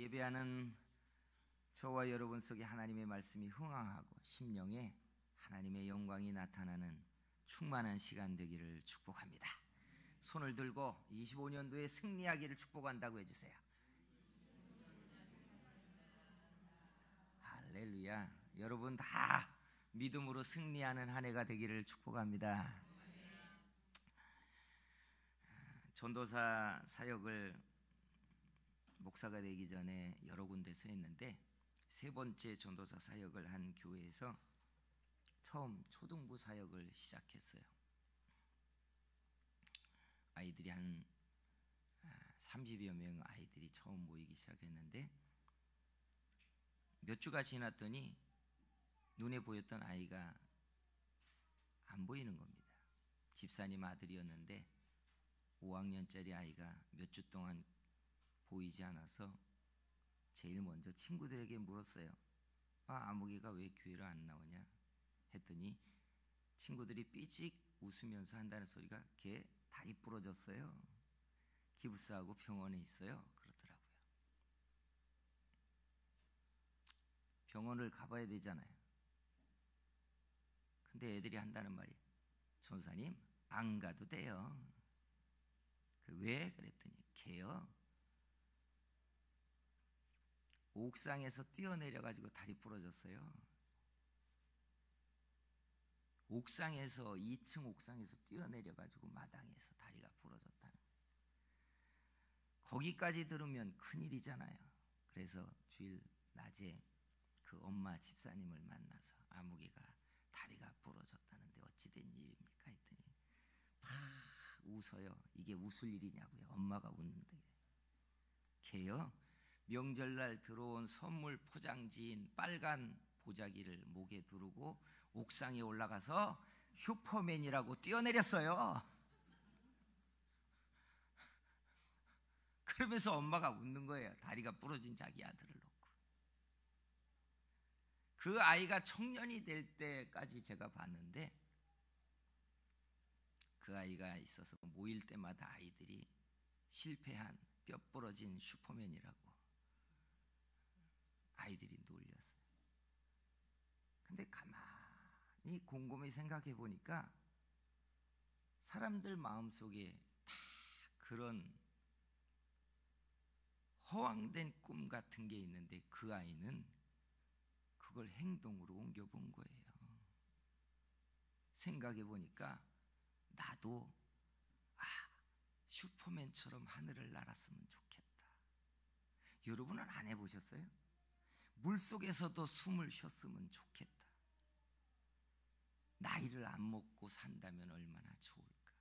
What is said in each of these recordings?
예배하는 저와 여러분 속에 하나님의 말씀이 흥황하고 심령에 하나님의 영광이 나타나는 충만한 시간 되기를 축복합니다. 손을 들고 25년도에 승리하기를 축복한다고 해주세요. 할렐루야. 여러분 다 믿음으로 승리하는 한 해가 되기를 축복합니다. 전도사 사역을 목사가 되기 전에 여러 군데서 했는데 세 번째 전도사 사역을 한 교회에서 처음 초등부 사역을 시작했어요. 아이들이 한 30여 명 아이들이 처음 모이기 시작했는데 몇 주가 지났더니 눈에 보였던 아이가 안 보이는 겁니다. 집사님 아들이었는데 5학년짜리 아이가 몇 주 동안 보이지 않아서 제일 먼저 친구들에게 물었어요. 아무개가 왜 교회를 안 나오냐 했더니 친구들이 삐직 웃으면서 한다는 소리가 걔 다리 부러졌어요. 기부스하고 병원에 있어요. 그러더라고요. 병원을 가봐야 되잖아요. 근데 애들이 한다는 말이 전사님 안 가도 돼요. 왜? 그랬더니 걔요 옥상에서 뛰어내려가지고 다리 부러졌어요. 옥상에서 2층 옥상에서 뛰어내려가지고 마당에서 다리가 부러졌다는 거예요. 거기까지 들으면 큰일이잖아요. 그래서 주일 낮에 그 엄마 집사님을 만나서 아무개가 다리가 부러졌다는데 어찌된 일입니까 했더니 막 웃어요. 이게 웃을 일이냐고요. 엄마가 웃는데 걔요 명절날 들어온 선물 포장지인 빨간 보자기를 목에 두르고 옥상에 올라가서 슈퍼맨이라고 뛰어내렸어요. 그러면서 엄마가 웃는 거예요. 다리가 부러진 자기 아들을 놓고. 그 아이가 청년이 될 때까지 제가 봤는데 그 아이가 있어서 모일 때마다 아이들이 실패한 뼈 부러진 슈퍼맨이라고 아이들이 놀렸어요. 근데 가만히 곰곰이 생각해 보니까 사람들 마음속에 다 그런 허황된 꿈 같은 게 있는데 그 아이는 그걸 행동으로 옮겨 본 거예요. 생각해 보니까 나도 슈퍼맨처럼 하늘을 날았으면 좋겠다. 여러분은 안 해보셨어요? 물속에서도 숨을 쉬었으면 좋겠다. 나이를 안 먹고 산다면 얼마나 좋을까.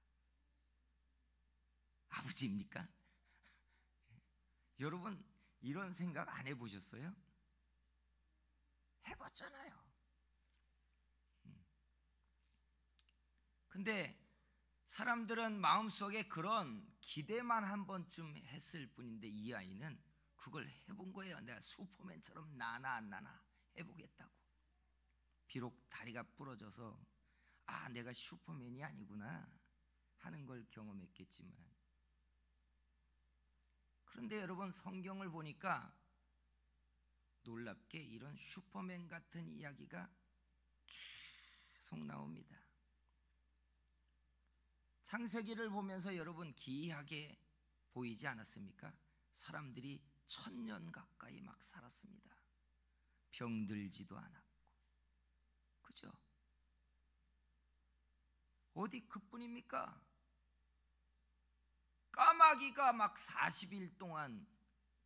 아버지입니까? 여러분 이런 생각 안 해보셨어요? 해봤잖아요. 근데 사람들은 마음속에 그런 기대만 한 번쯤 했을 뿐인데 이 아이는 그걸 해본 거예요. 내가 슈퍼맨처럼 나나 안 나나 해보겠다고. 비록 다리가 부러져서 내가 슈퍼맨이 아니구나 하는 걸 경험했겠지만 그런데 여러분 성경을 보니까 놀랍게 이런 슈퍼맨 같은 이야기가 계속 나옵니다. 창세기를 보면서 여러분 기이하게 보이지 않았습니까? 사람들이 1000년 가까이 막 살았습니다. 병들지도 않았고. 그죠? 어디 그뿐입니까? 까마귀가 막 40일 동안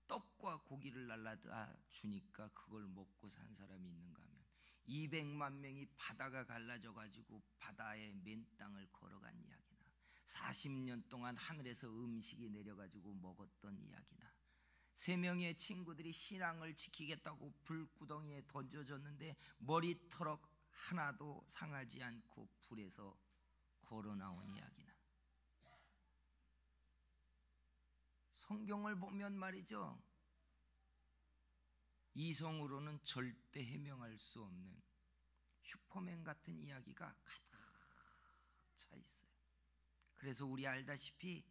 떡과 고기를 날라다 주니까 그걸 먹고 산 사람이 있는가 하면 200만 명이 바다가 갈라져 가지고 바다의 맨 땅을 걸어간 이야기나 40년 동안 하늘에서 음식이 내려가지고 먹었던 이야기나 3명의 친구들이 신앙을 지키겠다고 불구덩이에 던져졌는데 머리털럭 하나도 상하지 않고 불에서 걸어 나온 이야기나 성경을 보면 말이죠 이성으로는 절대 해명할 수 없는 슈퍼맨 같은 이야기가 가득 차 있어요. 그래서 우리 알다시피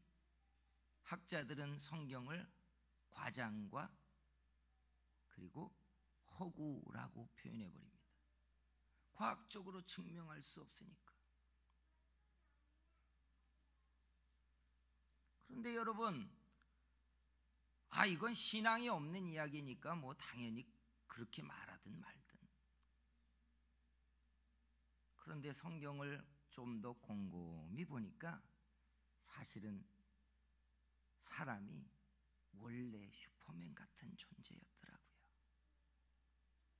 학자들은 성경을 과장과 그리고 허구라고 표현해 버립니다. 과학적으로 증명할 수 없으니까. 그런데 여러분, 이건 신앙이 없는 이야기니까 뭐 당연히 그렇게 말하든 말든. 그런데 성경을 좀 더 곰곰이 보니까 사실은 사람이 원래 슈퍼맨 같은 존재였더라고요.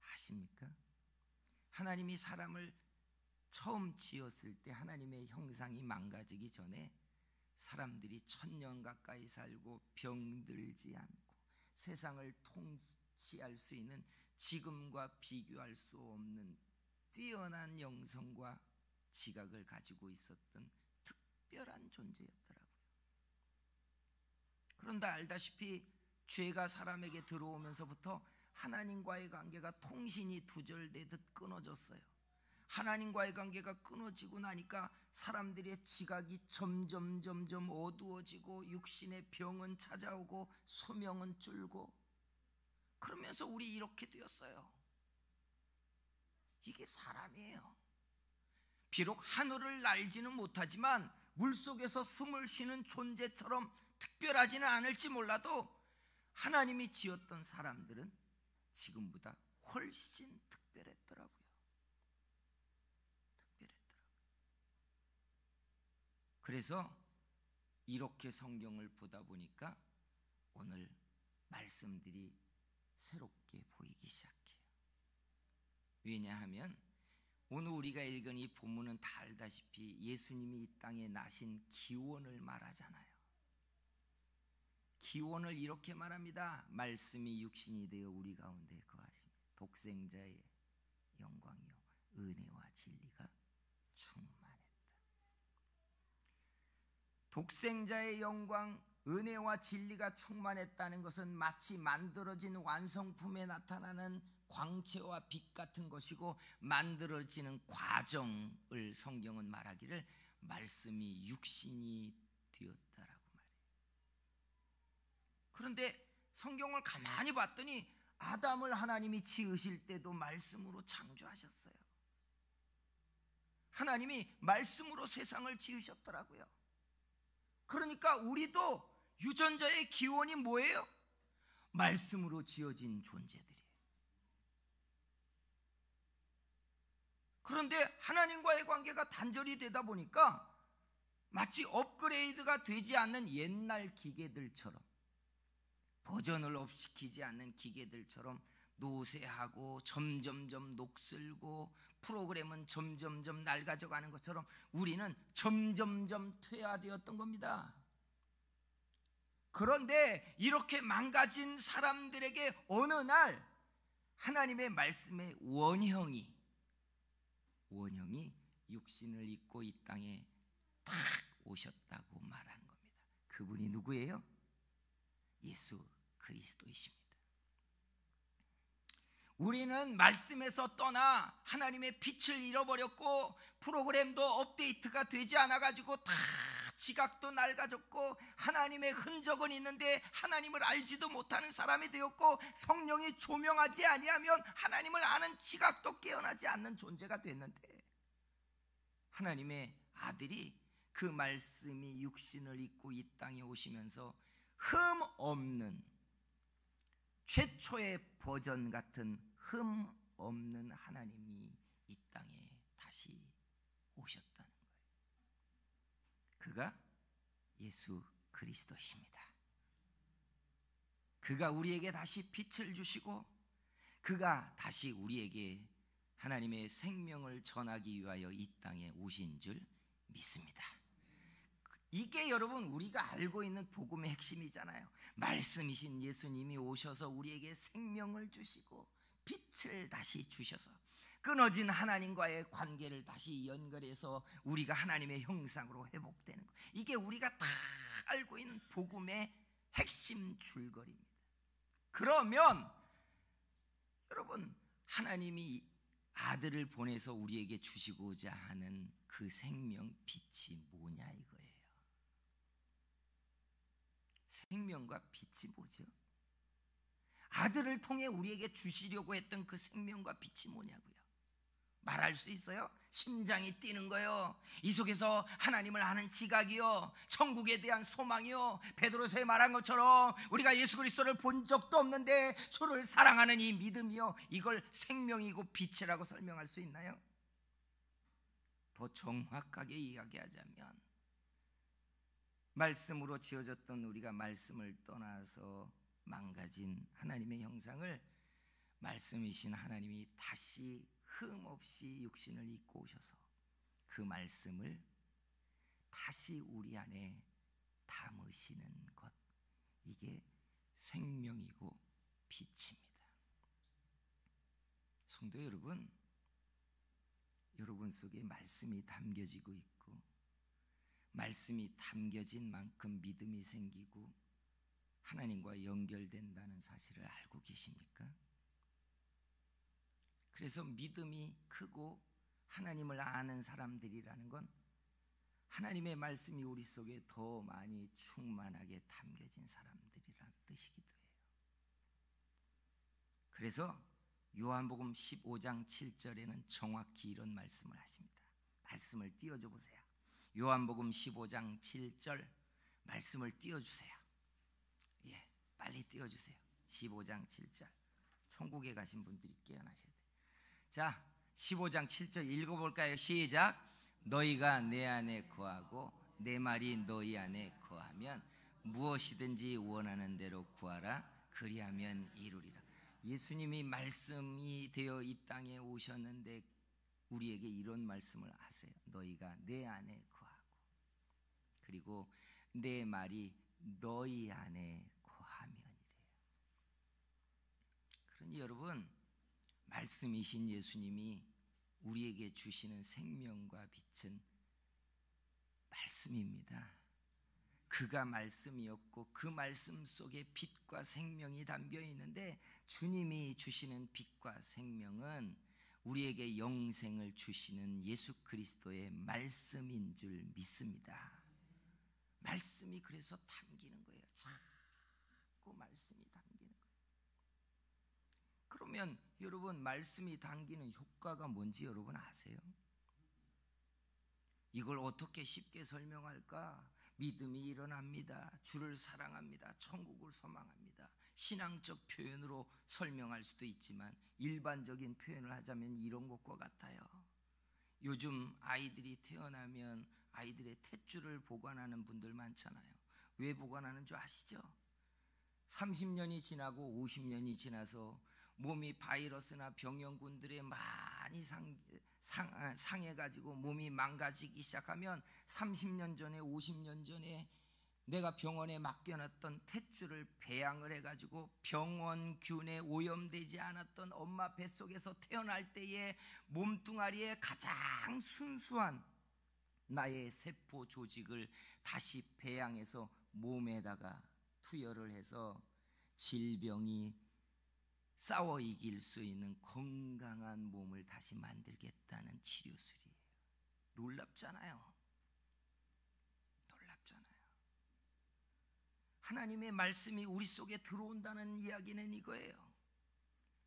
아십니까? 하나님이 사람을 처음 지었을 때 하나님의 형상이 망가지기 전에 사람들이 1000년 가까이 살고 병들지 않고 세상을 통치할 수 있는 지금과 비교할 수 없는 뛰어난 영성과 지각을 가지고 있었던 특별한 존재였더라고요. 그런데 알다시피 죄가 사람에게 들어오면서부터 하나님과의 관계가 통신이 두절되듯 끊어졌어요. 하나님과의 관계가 끊어지고 나니까 사람들의 지각이 점점 어두워지고 육신의 병은 찾아오고 수명은 줄고, 그러면서 우리 이렇게 되었어요. 이게 사람이에요. 비록 하늘을 날지는 못하지만 물속에서 숨을 쉬는 존재처럼 특별하지는 않을지 몰라도 하나님이 지었던 사람들은 지금보다 훨씬 특별했더라고요. 그래서 이렇게 성경을 보다 보니까 오늘 말씀들이 새롭게 보이기 시작해요. 왜냐하면 오늘 우리가 읽은 이 본문은 다 알다시피 예수님이 이 땅에 나신 기원을 말하잖아요. 기원을 이렇게 말합니다. 말씀이 육신이 되어 우리 가운데 거하시며 독생자의 영광이요 은혜와 진리가 충만했다. 독생자의 영광, 은혜와 진리가 충만했다는 것은 마치 만들어진 완성품에 나타나는 광채와 빛 같은 것이고, 만들어지는 과정을 성경은 말하기를 말씀이 육신이 되었다라고 말해요. 그런데 성경을 가만히 봤더니 아담을 하나님이 지으실 때도 말씀으로 창조하셨어요. 하나님이 말씀으로 세상을 지으셨더라고요. 그러니까 우리도 유전자의 기원이 뭐예요? 말씀으로 지어진 존재들이에요. 그런데 하나님과의 관계가 단절이 되다 보니까 마치 업그레이드가 되지 않는 옛날 기계들처럼, 버전을 업시키지 않는 기계들처럼 노쇠하고 점점점 녹슬고 프로그램은 점점점 낡아져가는 것처럼 우리는 점점점 퇴화되었던 겁니다. 그런데 이렇게 망가진 사람들에게 어느 날 하나님의 말씀의 원형이 육신을 입고 이 땅에 딱 오셨다고 말한 겁니다. 그분이 누구예요? 예수 그리스도이십니다. 우리는 말씀에서 떠나 하나님의 빛을 잃어버렸고, 프로그램도 업데이트가 되지 않아가지고 다 지각도 낡아졌고, 하나님의 흔적은 있는데 하나님을 알지도 못하는 사람이 되었고, 성령이 조명하지 아니하면 하나님을 아는 지각도 깨어나지 않는 존재가 됐는데, 하나님의 아들이 그 말씀이 육신을 입고 이 땅에 오시면서 흠 없는, 최초의 버전 같은 흠 없는 하나님이 이 땅에 다시 오셨다는 거예요. 그가 예수 그리스도이십니다. 그가 우리에게 다시 빛을 주시고, 그가 다시 우리에게 하나님의 생명을 전하기 위하여 이 땅에 오신 줄 믿습니다. 이게 여러분 우리가 알고 있는 복음의 핵심이잖아요. 말씀이신 예수님이 오셔서 우리에게 생명을 주시고 빛을 다시 주셔서 끊어진 하나님과의 관계를 다시 연결해서 우리가 하나님의 형상으로 회복되는 것, 이게 우리가 다 알고 있는 복음의 핵심 줄거리입니다. 그러면 여러분, 하나님이 아들을 보내서 우리에게 주시고자 하는 그 생명 빛이 뭐냐 이거예요. 생명과 빛이 뭐죠? 아들을 통해 우리에게 주시려고 했던 그 생명과 빛이 뭐냐고요? 말할 수 있어요? 심장이 뛰는 거요. 이 속에서 하나님을 아는 지각이요, 천국에 대한 소망이요, 베드로서에 말한 것처럼 우리가 예수 그리스도를 본 적도 없는데 주를 사랑하는 이 믿음이요, 이걸 생명이고 빛이라고 설명할 수 있나요? 더 정확하게 이야기하자면 말씀으로 지어졌던 우리가 말씀을 떠나서 망가진 하나님의 형상을 말씀이신 하나님이 다시 흠없이 육신을 입고 오셔서 그 말씀을 다시 우리 안에 담으시는 것, 이게 생명이고 빛입니다. 성도 여러분, 여러분 속에 말씀이 담겨지고 있고 말씀이 담겨진 만큼 믿음이 생기고 하나님과 연결된다는 사실을 알고 계십니까? 그래서 믿음이 크고 하나님을 아는 사람들이라는 건 하나님의 말씀이 우리 속에 더 많이 충만하게 담겨진 사람들이라는 뜻이기도 해요. 그래서 요한복음 15장 7절에는 정확히 이런 말씀을 하십니다. 말씀을 띄워줘 보세요. 요한복음 15장 7절 말씀을 띄워주세요. 예, 빨리 띄워주세요. 15장 7절. 천국에 가신 분들이 깨어나셔야 돼요. 자, 15장 7절 읽어볼까요? 시작. 너희가 내 안에 거하고 내 말이 너희 안에 거하면 무엇이든지 원하는 대로 구하라. 그리하면 이루리라. 예수님이 말씀이 되어 이 땅에 오셨는데 우리에게 이런 말씀을 하세요. 너희가 내 안에 거하고 그리고 내 말이 너희 안에 거하면이래요. 그러니 여러분, 말씀이신 예수님이 우리에게 주시는 생명과 빛은 말씀입니다. 그가 말씀이었고 그 말씀 속에 빛과 생명이 담겨 있는데 주님이 주시는 빛과 생명은 우리에게 영생을 주시는 예수 그리스도의 말씀인 줄 믿습니다. 말씀이 그래서 담기는 거예요. 자꾸 말씀이 담기는 거예요. 그러면 여러분, 말씀이 담기는 효과가 뭔지 여러분 아세요? 이걸 어떻게 쉽게 설명할까? 믿음이 일어납니다. 주를 사랑합니다. 천국을 소망합니다. 신앙적 표현으로 설명할 수도 있지만 일반적인 표현을 하자면 이런 것과 같아요. 요즘 아이들이 태어나면 아이들의 탯줄을 보관하는 분들 많잖아요. 왜 보관하는 줄 아시죠? 30년이 지나고 50년이 지나서 몸이 바이러스나 병영군들에 많이 상해가지고 몸이 망가지기 시작하면 30년 전에 50년 전에 내가 병원에 맡겨놨던 탯줄을 배양을 해가지고 병원균에 오염되지 않았던 엄마 뱃속에서 태어날 때의 몸뚱아리에 가장 순수한 나의 세포 조직을 다시 배양해서 몸에다가 투여를 해서 질병이 싸워 이길 수 있는 건강한 몸을 다시 만들겠다는 치료술이에요. 놀랍잖아요. 놀랍잖아요. 하나님의 말씀이 우리 속에 들어온다는 이야기는 이거예요.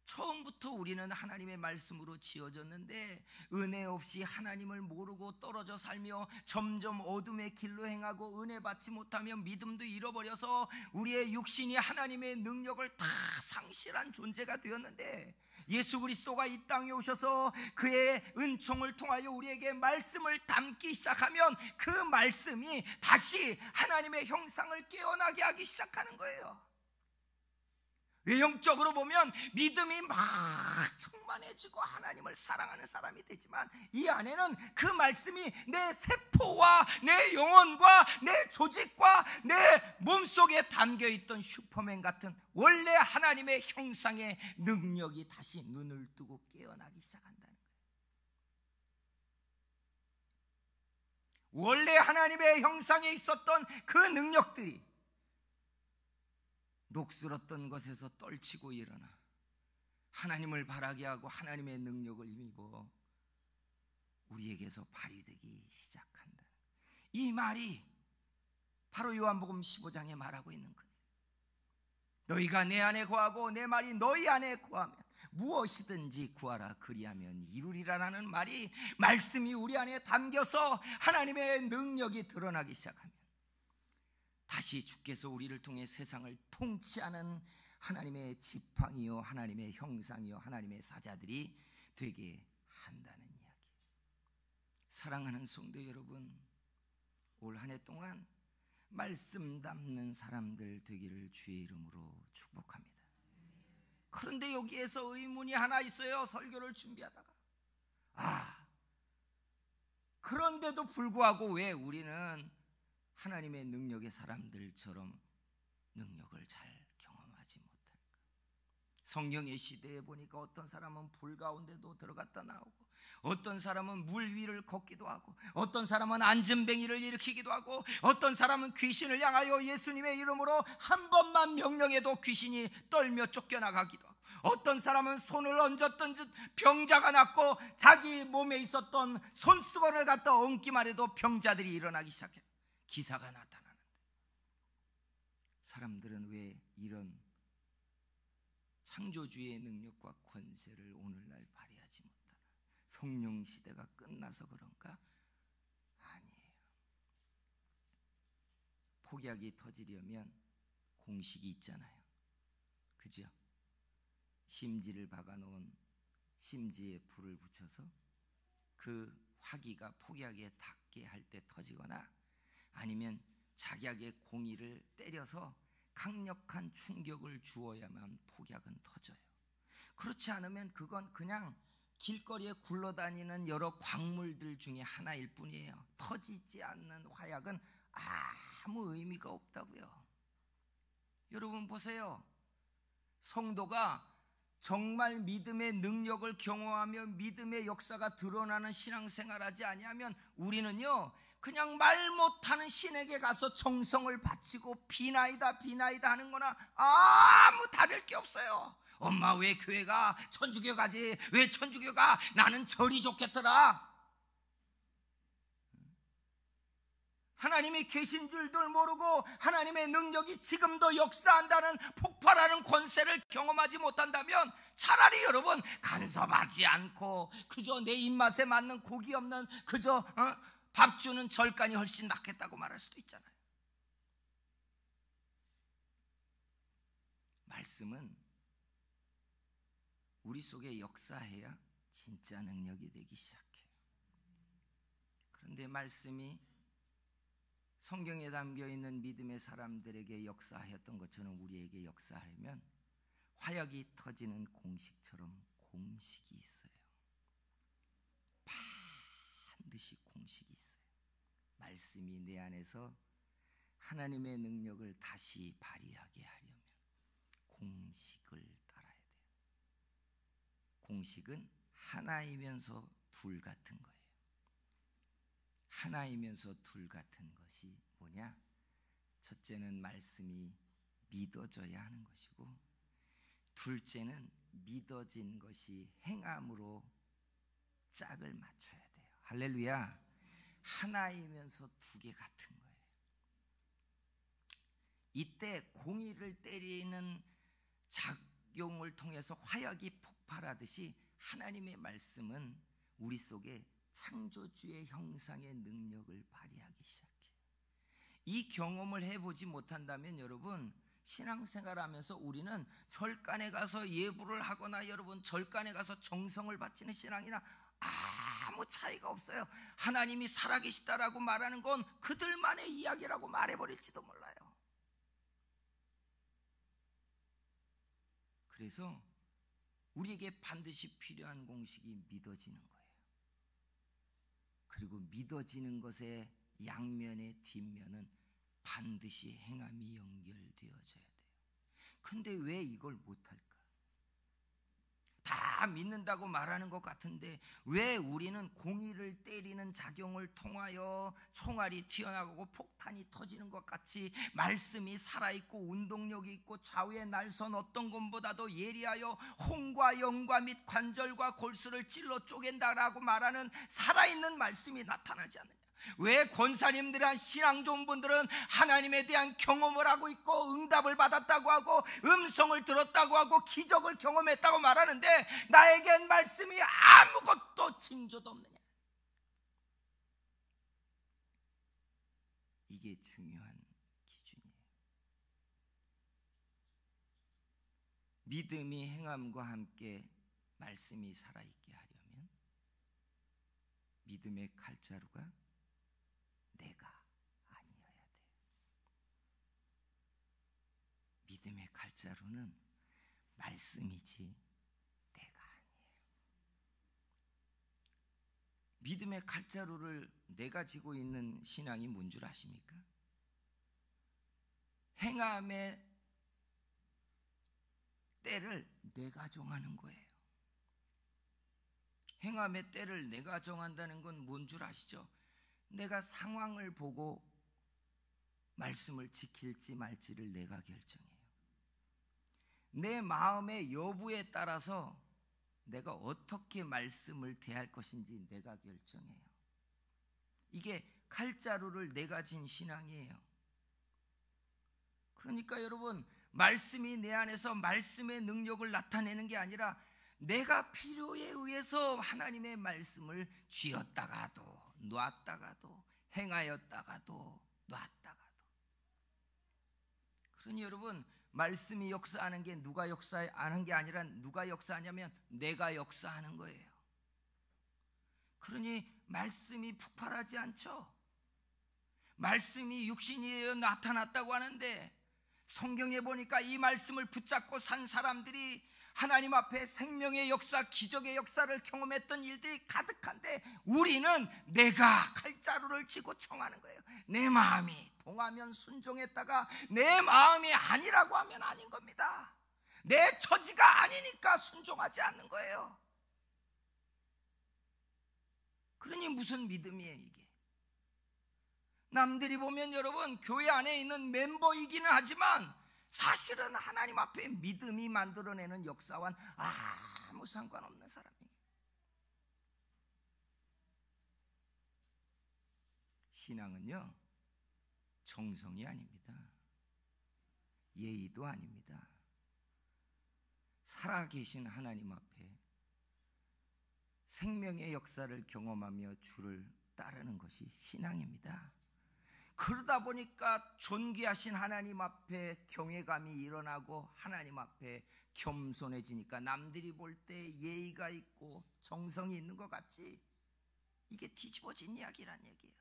처음부터 우리는 하나님의 말씀으로 지어졌는데 은혜 없이 하나님을 모르고 떨어져 살며 점점 어둠의 길로 행하고 은혜 받지 못하며 믿음도 잃어버려서 우리의 육신이 하나님의 능력을 다 상실한 존재가 되었는데 예수 그리스도가 이 땅에 오셔서 그의 은총을 통하여 우리에게 말씀을 담기 시작하면 그 말씀이 다시 하나님의 형상을 깨어나게 하기 시작하는 거예요. 외형적으로 보면 믿음이 막 충만해지고 하나님을 사랑하는 사람이 되지만 이 안에는 그 말씀이 내 세포와 내 영혼과 내 조직과 내 몸속에 담겨있던 슈퍼맨 같은 원래 하나님의 형상의 능력이 다시 눈을 뜨고 깨어나기 시작한다는 거예요. 원래 하나님의 형상에 있었던 그 능력들이 녹슬었던 것에서 떨치고 일어나 하나님을 바라게 하고 하나님의 능력을 힘입어 우리에게서 발휘되기 시작한다. 이 말이 바로 요한복음 15장에 말하고 있는 거예요. 너희가 내 안에 거하고 내 말이 너희 안에 거하면 무엇이든지 구하라 그리하면 이루리라라는 말이, 말씀이 우리 안에 담겨서 하나님의 능력이 드러나기 시작하면 다시 주께서 우리를 통해 세상을 통치하는 하나님의 지팡이요 하나님의 형상이요 하나님의 사자들이 되게 한다는 이야기. 사랑하는 성도 여러분, 올 한 해 동안 말씀 담는 사람들 되기를 주의 이름으로 축복합니다. 그런데 여기에서 의문이 하나 있어요. 설교를 준비하다가 그런데도 불구하고 왜 우리는 하나님의 능력의 사람들처럼 능력을 잘 경험하지 못할까? 성령의 시대에 보니까 어떤 사람은 불 가운데도 들어갔다 나오고, 어떤 사람은 물 위를 걷기도 하고, 어떤 사람은 안전뱅이를 일으키기도 하고, 어떤 사람은 귀신을 향하여 예수님의 이름으로 한 번만 명령해도 귀신이 떨며 쫓겨나가기도 하고, 어떤 사람은 손을 얹었던 듯 병자가 낫고 자기 몸에 있었던 손수건을 갖다 얹기만 해도 병자들이 일어나기 시작해 기사가 나타나는데, 사람들은 왜 이런 창조주의 능력과 권세를 오늘날 발휘하지 못하나? 성령 시대가 끝나서 그런가? 아니에요. 폭약이 터지려면 공식이 있잖아요. 그죠? 심지를 박아놓은 심지에 불을 붙여서 그 화기가 폭약에 닿게 할 때 터지거나, 아니면 작약의 공이를 때려서 강력한 충격을 주어야만 폭약은 터져요. 그렇지 않으면 그건 그냥 길거리에 굴러다니는 여러 광물들 중에 하나일 뿐이에요. 터지지 않는 화약은 아무 의미가 없다고요. 여러분 보세요. 성도가 정말 믿음의 능력을 경험하며 믿음의 역사가 드러나는 신앙생활하지 아니하면 우리는요, 그냥 말 못하는 신에게 가서 정성을 바치고 비나이다 비나이다 하는 거나 아무 다를 게 없어요. 엄마 왜 교회 가? 천주교 가지. 왜 천주교 가? 나는 절이 좋겠더라. 하나님이 계신 줄도 모르고 하나님의 능력이 지금도 역사한다는 폭발하는 권세를 경험하지 못한다면 차라리 여러분 간섭하지 않고 그저 내 입맛에 맞는 고기 없는 그저 밥 주는 절간이 훨씬 낫겠다고 말할 수도 있잖아요. 말씀은 우리 속에 역사해야 진짜 능력이 되기 시작해요. 그런데 말씀이 성경에 담겨있는 믿음의 사람들에게 역사하였던 것처럼 우리에게 역사하려면 화약이 터지는 공식처럼 공식이 있어요. 반드시 공식이 있어요. 말씀이 내 안에서 하나님의 능력을 다시 발휘하게 하려면 공식을 따라야 돼요. 공식은 하나이면서 둘 같은 거예요. 하나이면서 둘 같은 것이 뭐냐? 첫째는 말씀이 믿어져야 하는 것이고, 둘째는 믿어진 것이 행함으로 짝을 맞춰야 돼요. 할렐루야. 하나이면서 두 개 같은 거예요. 이때 공이를 때리는 작용을 통해서 화약이 폭발하듯이 하나님의 말씀은 우리 속에 창조주의 형상의 능력을 발휘하기 시작해요. 이 경험을 해보지 못한다면 여러분 신앙생활하면서 우리는 절간에 가서 예불을 하거나 여러분 절간에 가서 정성을 바치는 신앙이나 아무 차이가 없어요. 하나님이 살아계시다라고 말하는 건 그들만의 이야기라고 말해버릴지도 몰라요. 그래서 우리에게 반드시 필요한 공식이 믿어지는 거예요. 그리고 믿어지는 것의 양면의 뒷면은 반드시 행함이 연결되어져야 돼요. 근데 왜 이걸 못할까? 다 믿는다고 말하는 것 같은데 왜 우리는 공이를 때리는 작용을 통하여 총알이 튀어나가고 폭탄이 터지는 것 같이 말씀이 살아있고 운동력이 있고 좌우의 날선 어떤 것보다도 예리하여 홍과 영과 및 관절과 골수를 찔러 쪼갠다라고 말하는 살아있는 말씀이 나타나지 않느냐? 왜 권사님들이란 신앙 좋은 분들은 하나님에 대한 경험을 하고 있고 응답을 받았다고 하고 음성을 들었다고 하고 기적을 경험했다고 말하는데 나에겐 말씀이 아무것도 징조도 없느냐? 이게 중요한 기준이에요. 믿음이 행함과 함께 말씀이 살아있게 하려면 믿음의 칼자루가 내가 아니어야 돼. 믿음의 칼자루는 말씀이지 내가 아니에요. 믿음의 칼자루를 내가 쥐고 있는 신앙이 뭔 줄 아십니까? 행함의 때를 내가 정하는 거예요. 행함의 때를 내가 정한다는 건 뭔 줄 아시죠? 내가 상황을 보고 말씀을 지킬지 말지를 내가 결정해요. 내 마음의 여부에 따라서 내가 어떻게 말씀을 대할 것인지 내가 결정해요. 이게 칼자루를 내가 진 신앙이에요. 그러니까 여러분, 말씀이 내 안에서 말씀의 능력을 나타내는 게 아니라 내가 필요에 의해서 하나님의 말씀을 쥐었다가도 놨다가도 행하였다가도 놨다가도. 그러니 여러분, 말씀이 역사하는 게 누가 역사하는 게 아니라 누가 역사하냐면 내가 역사하는 거예요. 그러니 말씀이 폭발하지 않죠. 말씀이 육신이 나타났다고 하는데 성경에 보니까 이 말씀을 붙잡고 산 사람들이 하나님 앞에 생명의 역사, 기적의 역사를 경험했던 일들이 가득한데 우리는 내가 칼자루를 쥐고 청하는 거예요. 내 마음이 동하면 순종했다가 내 마음이 아니라고 하면 아닌 겁니다. 내 처지가 아니니까 순종하지 않는 거예요. 그러니 무슨 믿음이에요 이게? 남들이 보면 여러분 교회 안에 있는 멤버이기는 하지만 사실은 하나님 앞에 믿음이 만들어내는 역사와는 아무 상관없는 사람이에요. 신앙은요 정성이 아닙니다. 예의도 아닙니다. 살아계신 하나님 앞에 생명의 역사를 경험하며 주를 따르는 것이 신앙입니다. 그러다 보니까 존귀하신 하나님 앞에 경외감이 일어나고 하나님 앞에 겸손해지니까 남들이 볼 때 예의가 있고 정성이 있는 것 같지, 이게 뒤집어진 이야기란 얘기예요.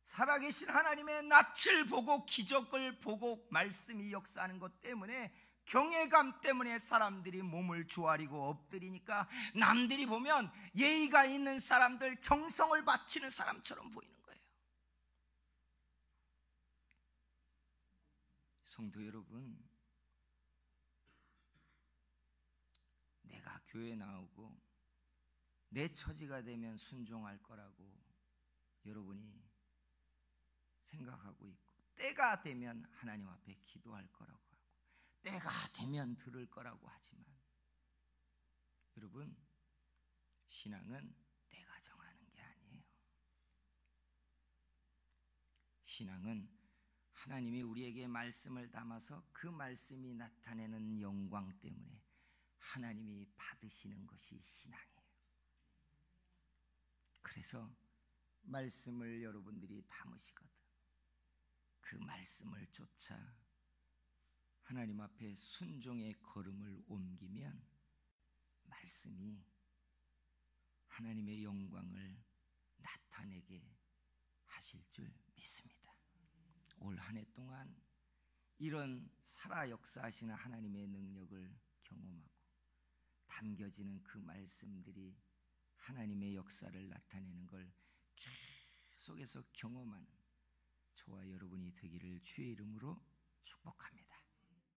살아계신 하나님의 낯을 보고 기적을 보고 말씀이 역사하는 것 때문에 경외감 때문에 사람들이 몸을 조아리고 엎드리니까 남들이 보면 예의가 있는 사람들, 정성을 바치는 사람처럼 보이는 거예요. 성도 여러분, 내가 교회 나오고 내 처지가 되면 순종할 거라고 여러분이 생각하고 있고, 때가 되면 하나님 앞에 기도할 거라고 하고, 때가 되면 들을 거라고 하지만 여러분, 신앙은 내가 정하는 게 아니에요. 신앙은 하나님이 우리에게 말씀을 담아서 그 말씀이 나타내는 영광 때문에 하나님이 받으시는 것이 신앙이에요. 그래서 말씀을 여러분들이 담으시거든 그 말씀을 쫓아 하나님 앞에 순종의 걸음을 옮기면 말씀이 하나님의 영광을 나타내게 하실 줄 믿습니다. 올 한 해 동안 이런 살아 역사하시는 하나님의 능력을 경험하고 담겨지는 그 말씀들이 하나님의 역사를 나타내는 걸 계속해서 경험하는 저와 여러분이 되기를 주의 이름으로 축복합니다.